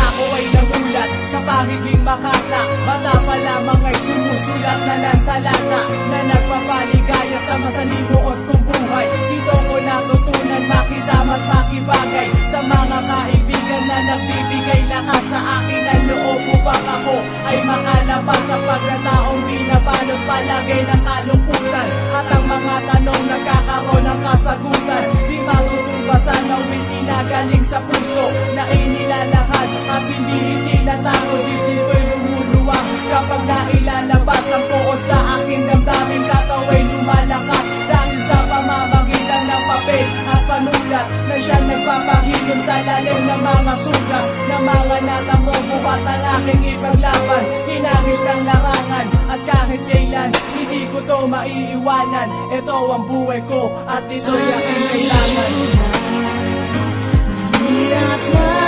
ako ay nagulat sa pagiging makata. Bata pa lamang ay sumusulat na ng talata na nagpapaligaya sa masalimuot kong buhay. Dito ko natutunan makisama at makibagay sa mga kaibigan na nagbibigay lakas sa akin ang loob upang ako ay makalabas sa pagkataong binabalot palagay ng kalungkutan. At ang mga tanong nagkakaroon ng kasagutan, di matutubasan na witi na galing sa puso na inilalahad at hindi itinatago. Dibdib ko'y lumuluwang kapag nailalabas ang puot sa aking damdamin. Katawa'y lumalakas dahil sa pamamagitan ng papel at panulat na siyang nagpapahilom sa lalim ng mga sugat na mga natamo. Buhat ang aking ipaglaban, hinagis ng larangan at kahit kailan hindi ko to maiiwanan. Ito ang buhay ko at ito'y aking kailangan. Hirap na